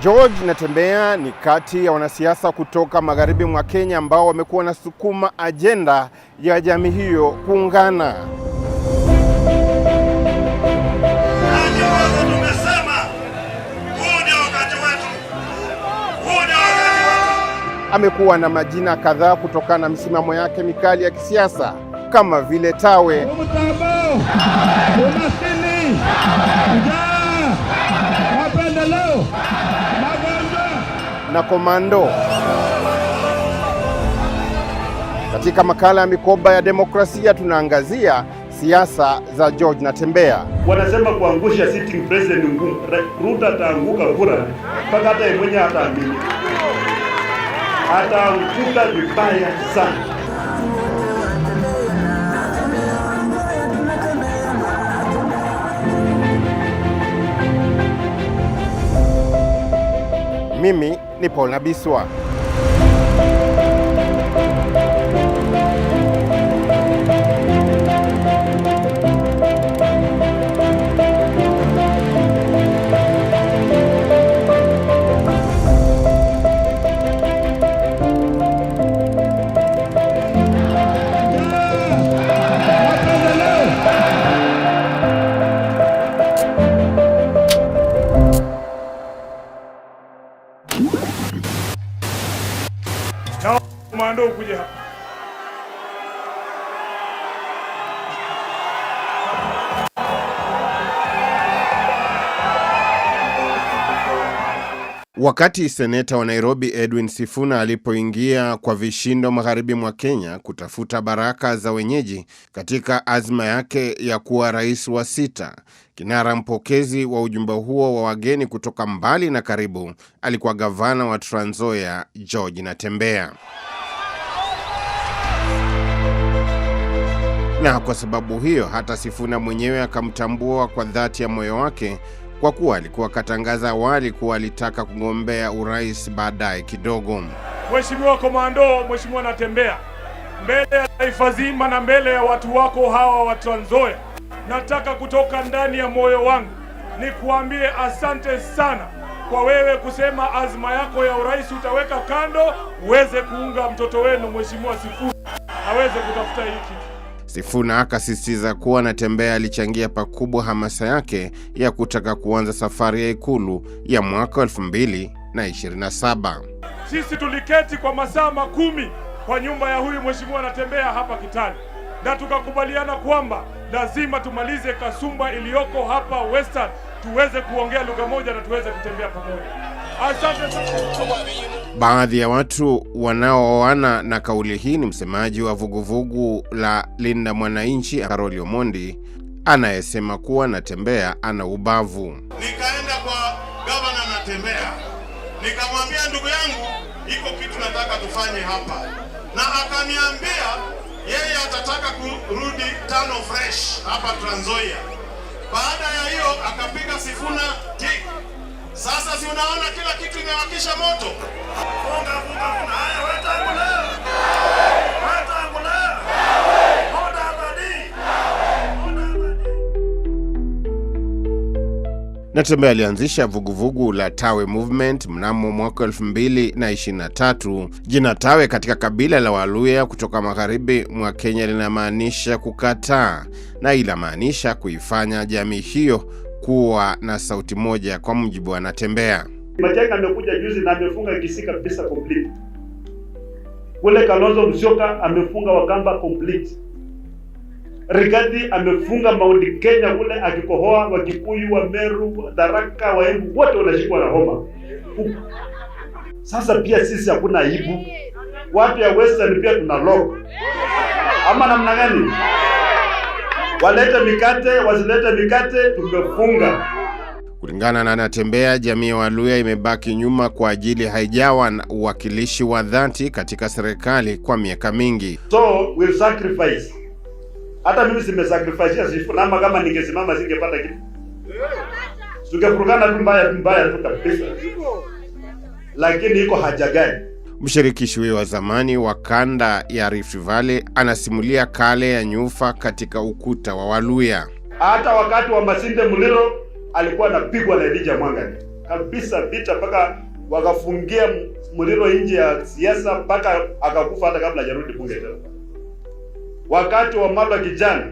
George Natembeya ni kati ya wanasiasa kutoka magharibi mwa Kenya ambao wamekuwa na sukuma ajenda ya jamii hiyo kuungana. Amekuwa na majina kadhaa kutokana na misimamo yake mikali ya kisiasa kama vile Tawe na Komando. Katika makala ya Mikoba ya Demokrasia tunaangazia siasa za George Natembeya. Wanasema kuangusha sitting president ngumu. Ruto ataanguka kura mpaka hata yeye mwenyewe hataamini. Ataanguka vibaya sana. Mimi ni Paul Nabiswa. Komando kuja hapa. Wakati seneta wa Nairobi Edwin Sifuna alipoingia kwa vishindo magharibi mwa Kenya kutafuta baraka za wenyeji katika azma yake ya kuwa rais wa 6, kinara mpokezi wa ujumbe huo wa wageni kutoka mbali na karibu alikuwa gavana wa Trans Nzoia George Natembeya. Na kwa sababu hiyo hata Sifuna mwenyewe akamtambua kwa dhati ya moyo wake, kwa kuwa alikuwa katangaza awali kuwa alitaka kugombea urais baadaye kidogo. Mheshimiwa Komando, Mheshimiwa Natembeya, mbele ya taifa zima na mbele ya watu wako hawa wa Trans Nzoia, nataka kutoka ndani ya moyo wangu nikuambie asante sana kwa wewe kusema azma yako ya urais utaweka kando uweze kuunga mtoto wenu Mheshimiwa Sifuna aweze kutafuta hiki. Sifuna akasisitiza kuwa Natembeya alichangia pakubwa hamasa yake ya kutaka kuanza safari ya ikulu ya mwaka 2027. Sisi tuliketi kwa masaa 10 kwa nyumba ya huyu Mheshimiwa Natembeya hapa Kitale, na tukakubaliana kwamba lazima tumalize kasumba iliyoko hapa Western, tuweze kuongea lugha moja na tuweze kutembea pamoja. Asante sana. Baadhi ya watu wanaoana na kauli hii ni msemaji wa vuguvugu la Linda Mwananchi Karoli Omondi, anayesema kuwa Natembeya ana ubavu. Nikaenda kwa gavana Natembeya, nikamwambia ndugu yangu, iko kitu nataka tufanye hapa, na akaniambia yeye atataka kurudi tano fresh hapa Trans Nzoia. Baada ya hiyo akapiga Sifuna tik. Sasa si unaona kila kitu imewakisha moto. Funga. Haya wetangula. Hoda badi. Natembeya alianzisha vuguvugu la Tawe Movement mnamo mwaka 2023. Jina Tawe katika kabila la Waluya kutoka magharibi mwa Kenya linamaanisha kukataa, na ilamaanisha kuifanya jamii hiyo kuwa na sauti moja, kwa mujibu wa Natembeya. Majenga amekuja juzi na amefunga Kisii kabisa complete. Kule Kalonzo Musyoka amefunga Wakamba complete. Rigathi amefunga Mount Kenya kule akikohoa, Wakikuyu, wa Meru, Tharaka, Waembu wote wanashikwa na homa. Sasa pia sisi hakuna aibu. Watu ya Western pia tuna lock. Ama namna gani? Walete mikate, wasilete mikate, tumefunga. Kulingana na Natembeya, jamii ya Waluya imebaki nyuma kwa ajili haijawa na uwakilishi wa dhati katika serikali kwa miaka mingi. So we'll sacrifice. Hata mimi simesacrifice Sifuna, ama kama ningesimama singepata kitu. Tungefurugana tu mbaya tu kabisa. Lakini iko haja gani? Mshirikishi wa zamani wa kanda ya Rift Valley anasimulia kale ya nyufa katika ukuta wa Waluya. Hata wakati wa Masinde Muliro alikuwa anapigwa na Elijah Mwangani. kabisa vita mpaka wakafungia Muliro nje ya siasa mpaka akakufa hata kabla hajarudi bunge tena. Wakati wa Wamalwa kijana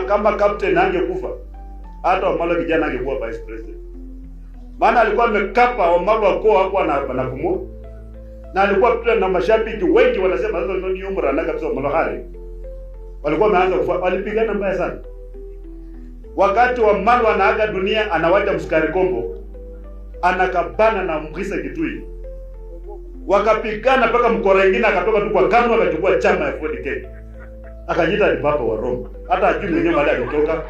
kama captain angekufa, hata Wamalwa kijana angekuwa vice president. Maana alikuwa amekapa Wamalwa kwa hapo anapumua. Na alikuwa pia na mashabiki wengi wanasema sasa ndio umra na kabisa Wamalwa hali. Walikuwa wameanza walipigana mbaya sana. Wakati Wamalwa anaaga dunia anawacha Msukari Kombo anakabana na Mrisa Kitui. Wakapigana mpaka mkora wengine akatoka tu kwa KANU akachukua chama ya FDK. Akajita ni papa wa Roma. Hata ajui mwenyewe mahali alitoka.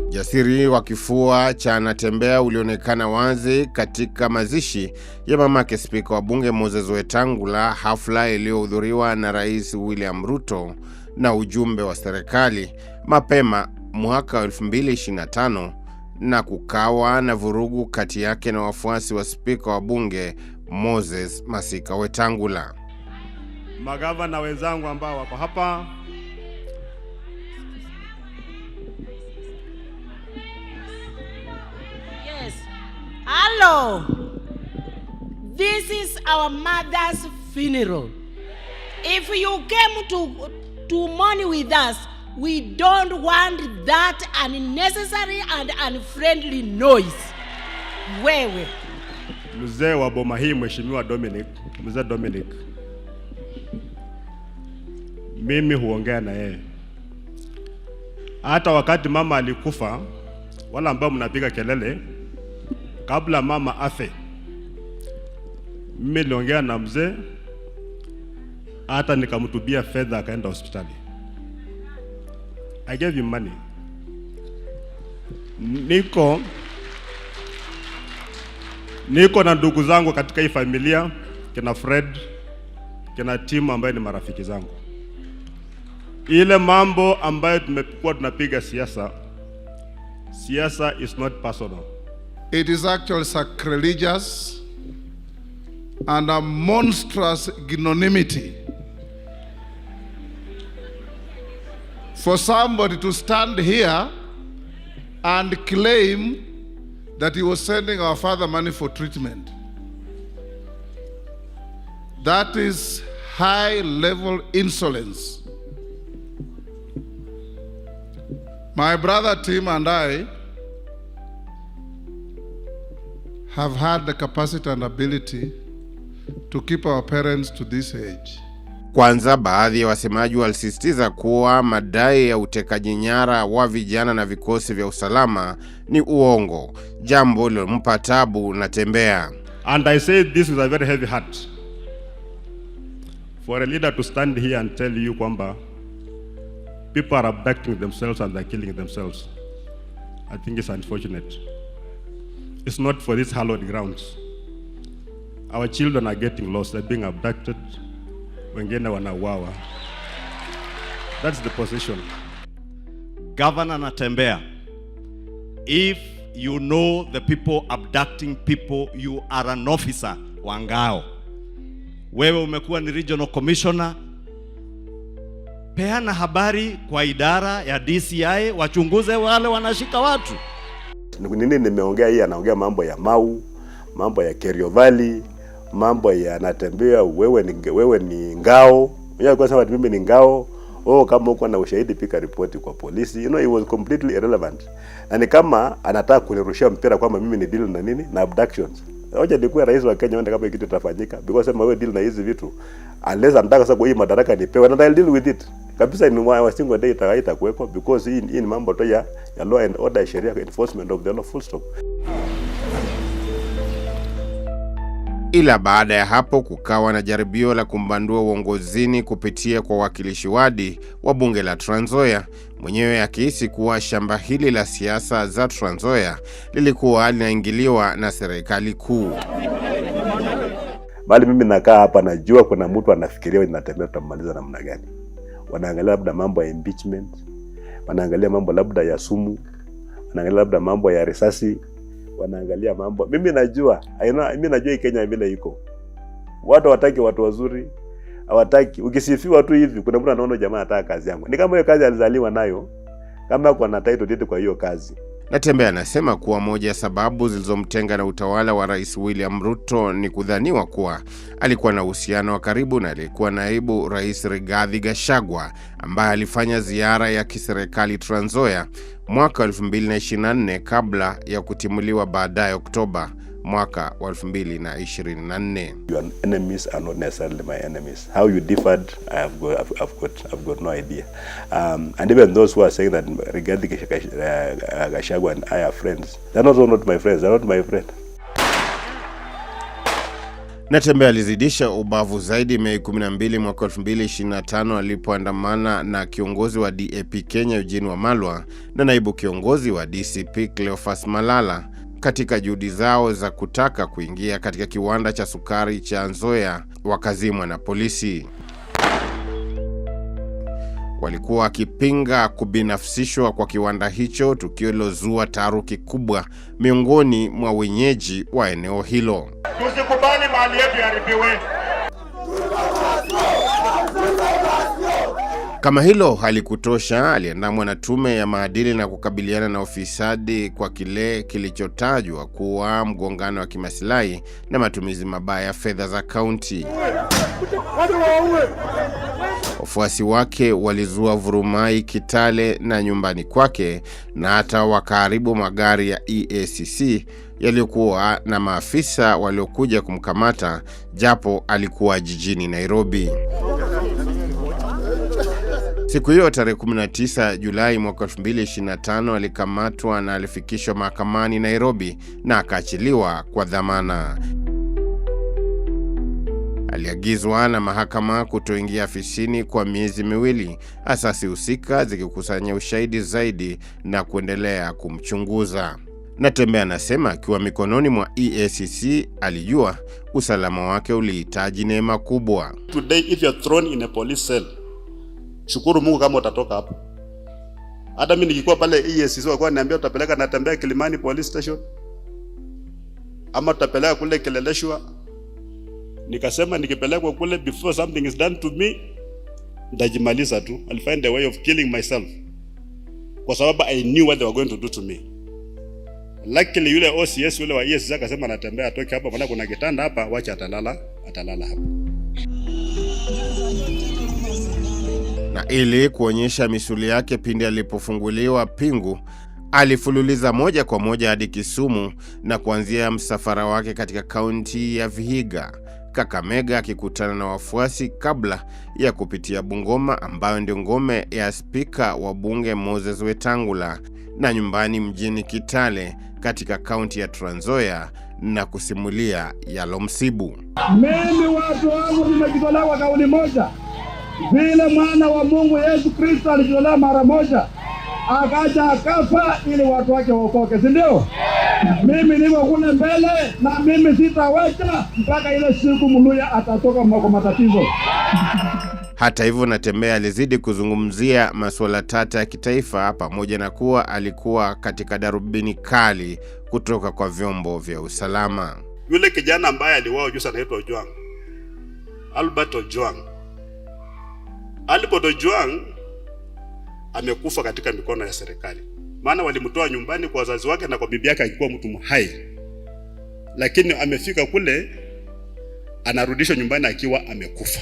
Jasiri wa kifua cha Natembeya ulionekana wazi katika mazishi ya mamake Spika wa Bunge Moses Wetangula, hafla iliyohudhuriwa na Rais William Ruto na ujumbe wa serikali mapema mwaka 2025, na kukawa na vurugu kati yake na wafuasi wa Spika wa Bunge Moses Masika Wetangula. Magavana wenzangu ambao wako hapa, yes. Hello. This is our mother's funeral. If you came to mourn with us, we don't want that unnecessary and unfriendly noise. Wewe mzee wa boma hii, Mheshimiwa Mzee Dominic, mimi huongea na yeye. Hata wakati mama alikufa, wala ambao mnapiga kelele kabla mama afe, mimi niliongea na mzee, hata nikamtubia fedha akaenda hospitali. I gave him money. Niko na ndugu zangu katika hii familia, kina Fred, kina Tim ambaye ni marafiki zangu. Ile mambo ambayo tumekuwa tunapiga siasa is not personal. It is actually sacrilegious and a monstrous ignominy for somebody to stand here and claim that he was sending our father money for treatment. That is high-level insolence. My brother Tim and I have had the capacity and ability to keep our parents to this age. Kwanza, baadhi ya wasemaji walisisitiza kuwa madai ya utekaji nyara wa vijana na vikosi vya usalama ni uongo, jambo lilompa tabu Natembeya. And I say this with a very heavy heart. For a leader to stand here and tell you kwamba people are abducting themselves and they're killing themselves, I think it's unfortunate. It's not for these hallowed grounds. Our children are getting lost, they're being abducted, wengine wanauawa. That's the position. Governor Natembeya, if you know the people abducting people, you are an officer wa ngao. Wewe umekuwa ni regional commissioner, peana habari kwa idara ya DCI wachunguze wale wanashika watu. Nini nimeongea hii, anaongea mambo ya Mau, mambo ya Kerio Valley, mambo ya Natembeya, wewe ni ngao. Mwenye alikuwa sema mimi ni ngao. Kama uko na ushahidi pika ripoti kwa polisi. You know, it was completely irrelevant. Na ni kama anataka kunirushia mpira kwamba mimi ni deal na nini na abductions. Hoja nikuwa rais wa Kenya wanda kama kitu kitafanyika, because sema wewe deal na hizi vitu unless anataka sasa hii madaraka nipewe, and I'll deal with it. Kabisa ni wa single day itakuweko, because hii ni mambo to ya law and order, sheria, enforcement of the law, full stop. Ila baada ya hapo kukawa na jaribio la kumbandua uongozini kupitia kwa wakilishi wadi wa bunge la Trans Nzoia, mwenyewe akihisi kuwa shamba hili la siasa za Trans Nzoia lilikuwa linaingiliwa na serikali kuu. Bali mimi nakaa hapa najua kuna mtu anafikiria Natembeya tutamaliza namna gani. Wanaangalia labda mambo ya impeachment, wanaangalia mambo labda ya sumu, wanaangalia labda mambo ya risasi, wanaangalia mambo. Mimi najua, mimi najua Kenya vile iko. Watu hawataki watu wazuri, hawataki ukisifiwa tu hivi. Kuna mtu anaona jamaa anataka kazi yangu. Ni kama hiyo kazi alizaliwa nayo, kama kuna title deed kwa hiyo kazi. Natembeya anasema kuwa moja ya sababu zilizomtenga na utawala wa Rais William Ruto ni kudhaniwa kuwa alikuwa na uhusiano wa karibu na aliyekuwa naibu Rais Rigathi Gachagua ambaye alifanya ziara ya kiserikali Trans Nzoia mwaka 2024 kabla ya kutimuliwa baadaye Oktoba mwaka 2024. Your enemies are not necessarily my enemies. How you differed, I've got no idea. And even those who are saying that Rigathi Gachagua and I are friends, they're not my friends. They're not my friend. Natembeya alizidisha ubavu zaidi Mei 12 mwaka 2025 alipoandamana na kiongozi wa DAP Kenya Eugene Wamalwa na naibu kiongozi wa DCP Cleophas Malala katika juhudi zao za kutaka kuingia katika kiwanda cha sukari cha Nzoia, wakazimwa na polisi. Walikuwa wakipinga kubinafsishwa kwa kiwanda hicho, tukio lilozua taharuki kubwa miongoni mwa wenyeji wa eneo hilo. Tusikubali mali yetu yaribiwe. Kama hilo halikutosha, aliandamwa na tume ya maadili na kukabiliana na ufisadi kwa kile kilichotajwa kuwa mgongano wa kimaslahi na matumizi mabaya ya fedha za kaunti. Wafuasi wake walizua vurumai Kitale na nyumbani kwake, na hata wakaharibu magari ya EACC yaliyokuwa na maafisa waliokuja kumkamata japo alikuwa jijini Nairobi. Siku hiyo tarehe 19 Julai mwaka 2025 alikamatwa na alifikishwa mahakamani Nairobi na akaachiliwa kwa dhamana. Aliagizwa na mahakama kutoingia afisini kwa miezi miwili, asasi husika zikikusanya ushahidi zaidi na kuendelea kumchunguza. Natembeya anasema akiwa mikononi mwa EACC alijua usalama wake ulihitaji neema kubwa. Today if you are thrown in a police cell, shukuru Mungu kama utatoka hapo. Hata mimi nikikuwa pale EACC walikuwa niambia utapeleka Natembeya Kilimani police station ama utapeleka kule Kileleshwa. Nikasema nikipelekwa kule, before something is done to me, ndajimaliza tu. I'll find a way of killing myself. Kwa sababu I knew what they were going to do to me. Luckily yule OCS yule wa EACC akasema Natembeya atoke hapa, maana kuna kitanda hapa, wacha atalala hapa. Na ili kuonyesha misuli yake pindi alipofunguliwa pingu, alifululiza moja kwa moja hadi Kisumu na kuanzia msafara wake katika kaunti ya Vihiga, Kakamega, akikutana na wafuasi kabla ya kupitia Bungoma ambayo ndio ngome ya spika wa bunge Moses Wetangula, na nyumbani mjini Kitale katika kaunti ya Trans Nzoia na kusimulia yalomsibu. Mimi watu wangu nimejitolea kwa kauli moja. Vile mwana wa Mungu Yesu Kristo alijitolea mara moja, akaja akafa ili watu wake waokoke, si ndio? Mimi niko kule mbele na mimi sitawacha mpaka ile siku Mluya atatoka kwa matatizo. Hata hivyo, Natembeya alizidi kuzungumzia masuala tata ya kitaifa, pamoja na kuwa alikuwa katika darubini kali kutoka kwa vyombo vya usalama. Yule kijana ambaye aliwao juzi anaitwa Ojwang, Albert Ojwang. Albert Ojwang amekufa katika mikono ya serikali. Maana walimtoa nyumbani kwa wazazi wake na kwa bibi yake alikuwa mtu mhai. Lakini amefika kule anarudishwa nyumbani akiwa amekufa.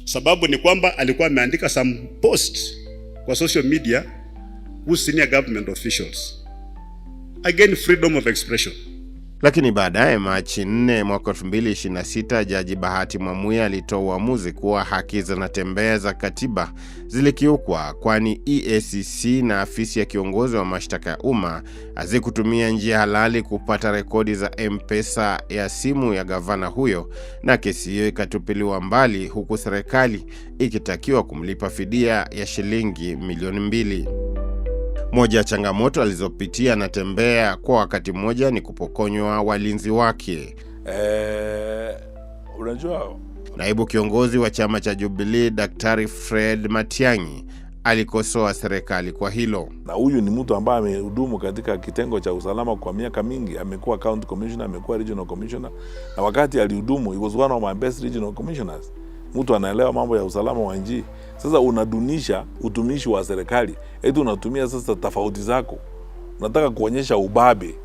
Sababu ni kwamba alikuwa ameandika some post kwa social media with senior government officials. Again, freedom of expression. Lakini baadaye Machi 4 mwaka 2026, Jaji Bahati Mwamuye alitoa uamuzi kuwa haki za Natembeya za katiba zilikiukwa, kwani EACC na afisi ya kiongozi wa mashtaka ya umma hazikutumia njia halali kupata rekodi za M-Pesa ya simu ya gavana huyo, na kesi hiyo ikatupiliwa mbali, huku serikali ikitakiwa kumlipa fidia ya shilingi milioni 2. Moja ya changamoto alizopitia Natembeya kwa wakati mmoja ni kupokonywa walinzi wake. Unajua, naibu kiongozi wa chama cha Jubilee Daktari Fred Matiang'i alikosoa serikali kwa hilo. Na huyu ni mtu ambaye amehudumu katika kitengo cha usalama kwa miaka mingi. Amekuwa county commissioner, amekuwa regional commissioner, na wakati alihudumu he was one of my best regional commissioners. Mtu anaelewa mambo ya usalama wa nchi. Sasa unadunisha utumishi wa serikali, eti unatumia sasa tofauti zako, unataka kuonyesha ubabe,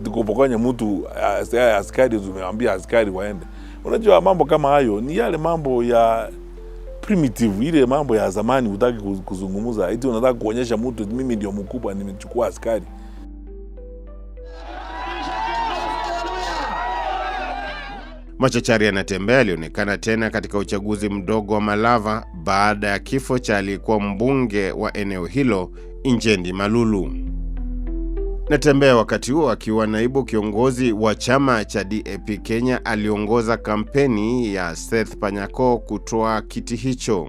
eti kupokonya mtu askari, tumeambia askari waende. Unajua mambo kama hayo ni yale mambo ya primitive, ile mambo ya zamani. Utaki kuzungumza, eti unataka kuonyesha mtu mimi ndio mkubwa, nimechukua askari. Machachari Anatembea alionekana tena katika uchaguzi mdogo wa Malava baada ya kifo cha aliyekuwa mbunge wa eneo hilo Injendi Malulu. Natembea wakati huo akiwa naibu kiongozi wa chama cha DAP Kenya aliongoza kampeni ya Seth Panyako kutoa kiti hicho.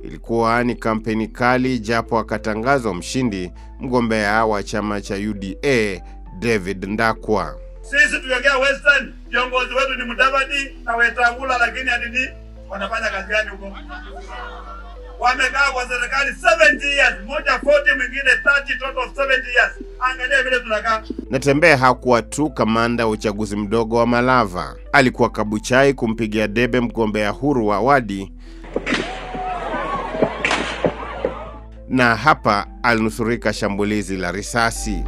Ilikuwa ni kampeni kali, japo akatangazwa mshindi mgombea wa chama cha UDA David Ndakwa. Sisi tukiongea Western, viongozi wetu ni Mudavadi na Wetangula, lakini adini wanafanya kazi gani huko? Wamekaa kwa serikali 70 years, moja 40 mwingine 30, total of 70 years. Angalia vile tunakaa. Natembea hakuwa tu kamanda wa uchaguzi mdogo wa Malava, alikuwa kabuchai kumpigia debe mgombea huru wa wadi, na hapa alinusurika shambulizi la risasi.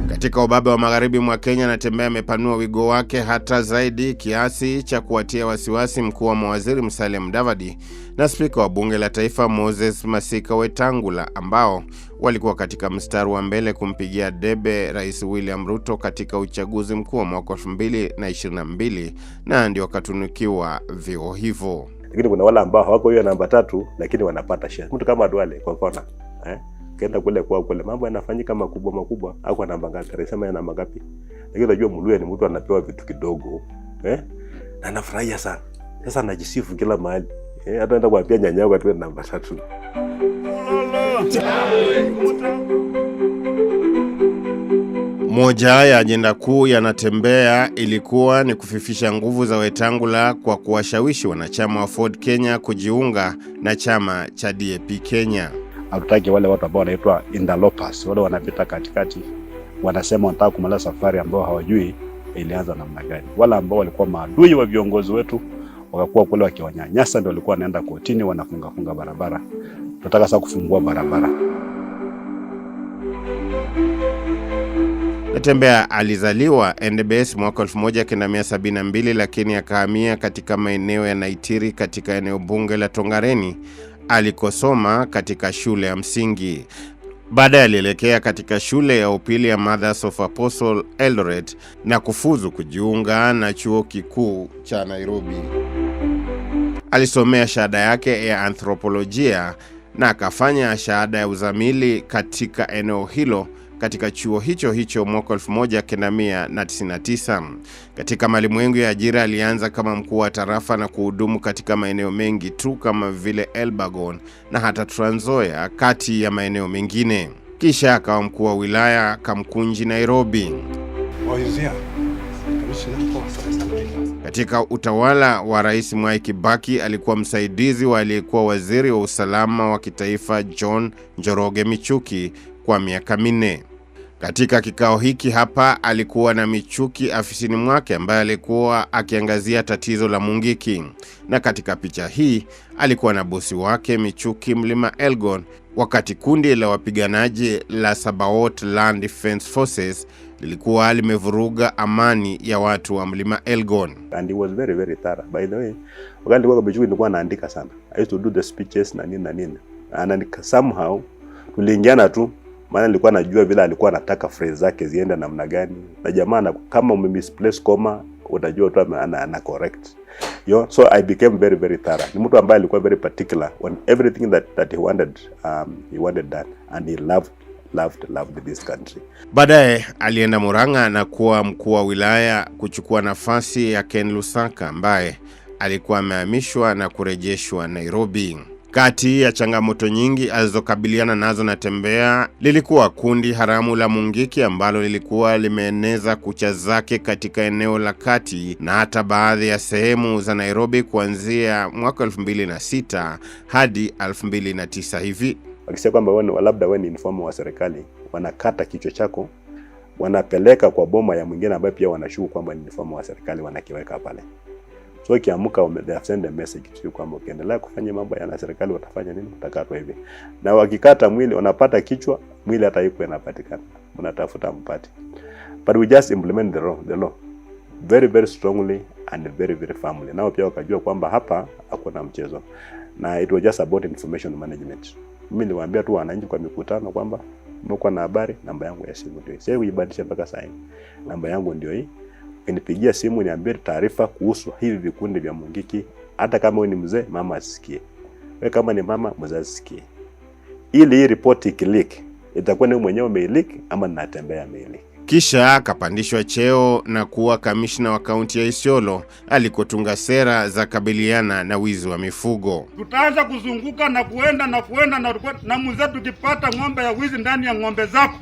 Katika ubabe wa magharibi mwa Kenya, Natembea amepanua wigo wake hata zaidi kiasi cha kuwatia wasiwasi mkuu wa mawaziri Musalia Mudavadi na spika wa bunge la taifa Moses Masika Wetangula, ambao walikuwa katika mstari wa mbele kumpigia debe Rais William Ruto katika uchaguzi mkuu wa mwaka 2022, na ndio wakatunukiwa vio hivyo. Lakini kuna wale ambao hawako hiyo namba 3 lakini wanapata share. Mtu kama Duale kwa kona, kenda kule kwa kule mambo yanafanyika makubwa, au namba ngapi? Alisema ya namba ngapi? Lakini unajua Muluya ni mtu anapewa vitu kidogo, na anafurahia sana. Sasa anajisifu kila mahali. Hata anaenda kuambia nyanya yake atuwe namba 3. Moja ya ajenda kuu ya Natembea ilikuwa ni kufifisha nguvu za Wetangula kwa kuwashawishi wanachama wa Ford Kenya kujiunga na chama cha DAP Kenya. Hatutaki wale watu ambao wanaitwa interlopers, wale wanapita katikati, wanasema wanataka kumaliza safari ambao hawajui ilianza namna gani. Wale ambao walikuwa maadui wa viongozi wetu wakakuwa kule wakiwanyanyasa, ndio walikuwa wanaenda kotini wanafunga barabara. Tunataka sasa kufungua barabara. Natembea alizaliwa Endebess mwaka 1972, lakini akahamia katika maeneo ya Naitiri katika eneo bunge la Tongareni alikosoma katika shule ya msingi. Baadaye alielekea katika shule ya upili ya Mothers of Apostle Eldoret na kufuzu kujiunga na chuo kikuu cha Nairobi. Alisomea shahada yake ya anthropolojia na akafanya shahada ya uzamili katika eneo hilo katika chuo hicho mwaka 1999. Katika malimwengu ya ajira alianza kama mkuu wa tarafa na kuhudumu katika maeneo mengi tu kama vile Elbagon na hata Trans Nzoia kati ya maeneo mengine. Kisha akawa mkuu wa wilaya Kamkunji, Nairobi. Katika utawala wa Rais Mwai Kibaki alikuwa msaidizi wa aliyekuwa waziri wa usalama wa kitaifa John Njoroge Michuki kwa miaka 4. Katika kikao hiki hapa alikuwa na Michuki afisini mwake ambaye alikuwa akiangazia tatizo la Mungiki, na katika picha hii alikuwa na bosi wake Michuki Mlima Elgon, wakati kundi la wapiganaji la Sabaot Land Defense Forces lilikuwa limevuruga amani ya watu wa Mlima Elgon. And he was very very thorough. By the way, wakati wako Michuki nilikuwa naandika sana. I used to do the speeches na nini. And somehow tuliingiana tu, maana nilikuwa najua vile alikuwa anataka phrase zake ziende namna gani. Na jamaa kama umemisplace comma utajua tu ana correct. So I became very very thorough. Ni mtu ambaye alikuwa very particular on everything that he wanted that, and he loved this country. Baadaye alienda Murang'a na kuwa mkuu wa wilaya kuchukua nafasi ya Ken Lusaka ambaye alikuwa amehamishwa na kurejeshwa Nairobi. Kati ya changamoto nyingi alizokabiliana nazo Natembea lilikuwa kundi haramu la Mungiki ambalo lilikuwa limeeneza kucha zake katika eneo la kati na hata baadhi ya sehemu za Nairobi kuanzia mwaka 2006 hadi 2009 hivi. Wakisema kwamba labda wewe ni informer wa serikali, wanakata kichwa chako, wanapeleka kwa boma ya mwingine ambaye pia wanashuku kwamba ni informer wa serikali, wanakiweka pale. So kiamuka they have sent a message to you kwamba ukiendelea kufanya mambo yana serikali watafanya nini, utakatwa hivi. Na wakikata mwili unapata kichwa, mwili hata iko inapatikana, unatafuta mpati. But we just implement the law very very strongly and very very firmly. Nao pia wakajua kwamba hapa hakuna mchezo, na it was just about information management. Mimi niliwaambia tu wananchi kwa mikutano kwamba mko na habari, namba yangu ya simu ndio hii. Sasa uibadilishe mpaka sasa. Namba yangu ndio hii. Nipigia simu niambie taarifa kuhusu hivi vikundi vya Mungiki, hata kama wewe ni mzee mama asikie. Wewe kama ni mama mzazi asikie. Ili hii report ikileak, itakuwa ni mwenyewe umeileak ama Natembeya ameileak. Kisha akapandishwa cheo na kuwa kamishna wa kaunti ya Isiolo alikotunga sera za kabiliana na wizi wa mifugo. Tutaanza kuzunguka na kuenda na mzee, tukipata ng'ombe ya wizi ndani ya ng'ombe zako,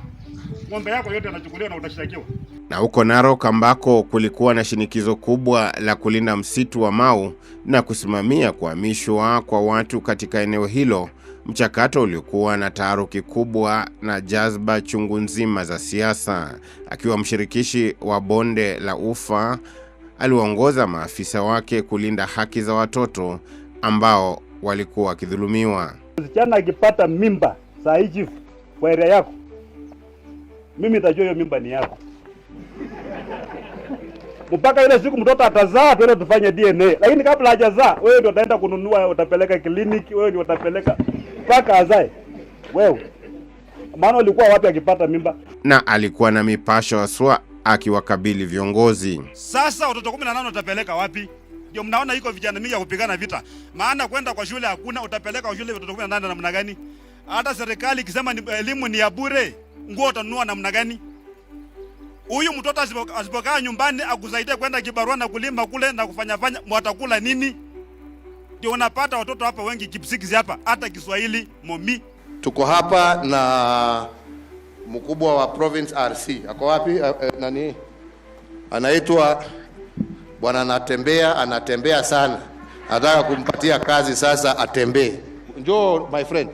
ng'ombe yako yote anachukuliwa na utashtakiwa. Na huko Narok ambako kulikuwa na shinikizo kubwa la kulinda msitu wa Mau na kusimamia kuhamishwa kwa watu katika eneo hilo, mchakato ulikuwa na taharuki kubwa na jazba chungu nzima za siasa. Akiwa mshirikishi wa bonde la Ufa, aliongoza maafisa wake kulinda haki za watoto ambao walikuwa wakidhulumiwa. Msichana akipata mimba saa hii kwa area yako, mimi nitajua hiyo mimba ni yako. Mpaka ile siku mtoto atazaa tuende tufanye DNA. Lakini kabla hajazaa, wewe ndio utaenda kununua, utapeleka kliniki, wewe ndio utapeleka mpaka azae. Wewe. Maana ulikuwa wapi akipata mimba? Na alikuwa na mipasho aswa akiwakabili viongozi. Sasa watoto 18 utapeleka wapi? Ndio mnaona iko vijana mingi ya kupigana vita. Maana kwenda kwa shule hakuna, utapeleka kwa shule watoto 18 namna gani? Hata serikali ikisema elimu ni ya bure, nguo utanunua namna gani? Huyu mtoto asipokaa nyumbani akusaidie kwenda kibarua na kulima kule na kufanya mwatakula nini? Ndio unapata watoto hapa wengi kipsikizi hapa, hata Kiswahili momi. Tuko hapa na mkubwa wa province RC. Ako wapi? Nani? Anaitwa Bwana Natembeya, anatembea sana. Nataka kumpatia kazi sasa atembee. Njoo my friend.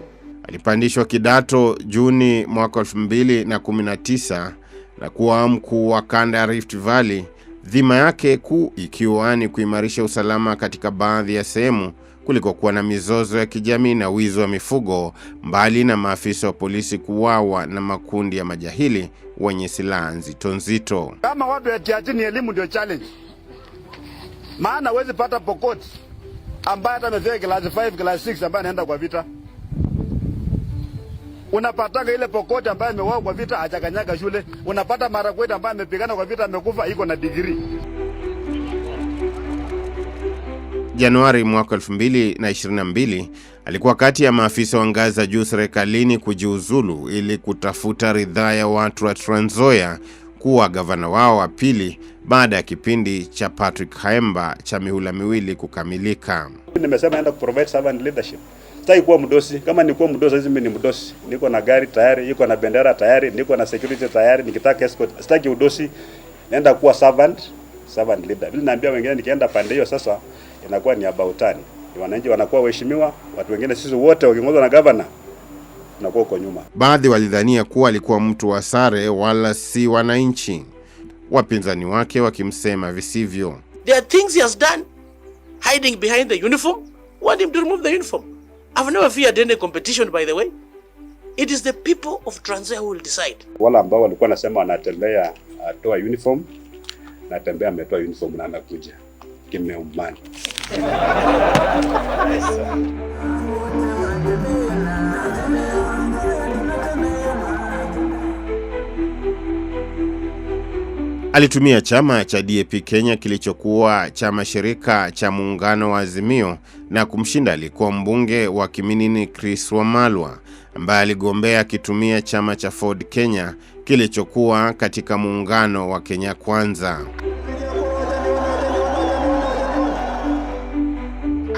Alipandishwa kidato Juni mwaka 2019 na kuwa mkuu wa kanda ya Rift Valley, dhima yake kuu ikiwa ni kuimarisha usalama katika baadhi ya sehemu kulikokuwa na mizozo ya kijamii na wizi wa mifugo, mbali na maafisa wa polisi kuuawa na makundi ya majahili wenye silaha nzito. Kama watu etiachini elimu ndio challenge. Maana huwezi pata Pokot ambaye hata amefika class 5 class 6 ambaye anaenda kwa vita. Unapataka ile Pokot ambaye ameuawa kwa vita hajakanyaga shule. Unapata Marakwet ambaye amepigana kwa vita amekufa iko na degree. Januari mwaka 2022 alikuwa kati ya maafisa wa ngazi za juu serikalini kujiuzulu ili kutafuta ridhaa ya watu wa Trans Nzoia kuwa gavana wao wa pili baada ya kipindi cha Patrick Haemba cha mihula miwili kukamilika. Nimesema naenda provide servant leadership. Sitaki kuwa mdosi. Kama nikuwa mdosi hizi mimi ni mdosi. Niko na gari tayari, niko na bendera tayari, niko na security tayari, nikitaka escort. Sitaki udosi. Naenda kuwa servant leader. Vile naambia wengine nikienda pande hiyo sasa inakuwa ni about time. Wananchi wanakuwa waheshimiwa, watu wengine sisi wote wakiongozwa na governor tunakuwa uko nyuma. Baadhi walidhania kuwa alikuwa mtu wa sare wala si wananchi, wapinzani wake wakimsema visivyo. There are things he has done hiding behind the uniform. Want him to remove the uniform. I've never feared any competition, by the way. It is the people of Trans Nzoia who will decide. Wala ambao walikuwa nasema wanatembea atoa uniform, Natembeya ametoa uniform na anakuja kimeumana. Alitumia chama cha DAP Kenya kilichokuwa chama shirika cha muungano wa Azimio na kumshinda alikuwa mbunge wa Kiminini Chris Wamalwa ambaye aligombea akitumia chama cha Ford Kenya kilichokuwa katika muungano wa Kenya Kwanza.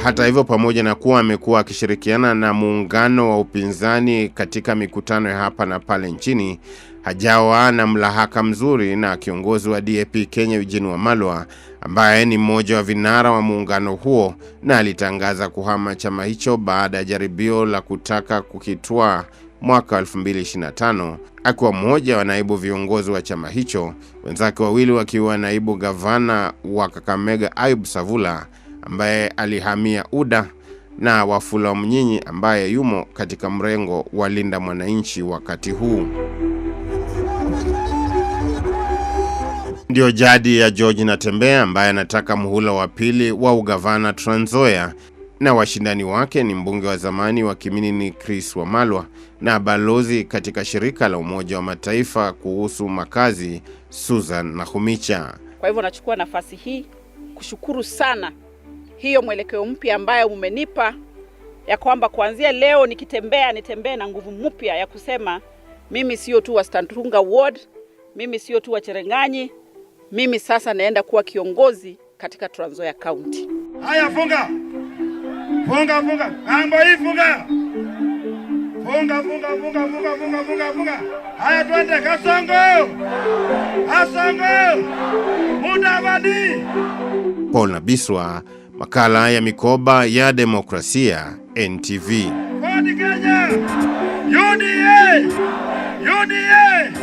Hata hivyo, pamoja na kuwa amekuwa akishirikiana na muungano wa upinzani katika mikutano ya hapa na pale nchini, hajawa na mlahaka mzuri na kiongozi wa DAP Kenya Eugene Wamalwa ambaye ni mmoja wa vinara wa muungano huo, na alitangaza kuhama chama hicho baada ya jaribio la kutaka kukitwaa mwaka 2025, akiwa mmoja wa naibu viongozi wa chama hicho, wenzake wawili wakiwa naibu gavana wa Kakamega Ayub Savula ambaye alihamia UDA na Wafula Mnyinyi ambaye yumo katika mrengo wa Linda Mwananchi wakati huu. Ndio jadi ya George Natembeya ambaye anataka muhula wa pili wa ugavana Trans Nzoia, na washindani wake ni mbunge wa zamani wa Kiminini Chris Wamalwa na balozi katika shirika la Umoja wa Mataifa kuhusu makazi Susan Nakhumicha. Kwa hivyo nachukua nafasi hii kushukuru sana hiyo mwelekeo mpya ambayo umenipa, ya kwamba kuanzia leo nitembee na nguvu mpya ya kusema mimi sio tu wa Stantunga Ward, mimi sio tu wa Cherang'anyi, mimi sasa naenda kuwa kiongozi katika Trans Nzoia County. Haya, funga. Mambo hii funga. Funga. Haya, twende Kasongo. Mudavadi. Paul Nabiswa, makala ya Mikoba ya Demokrasia, NTV. Kenya. UDA.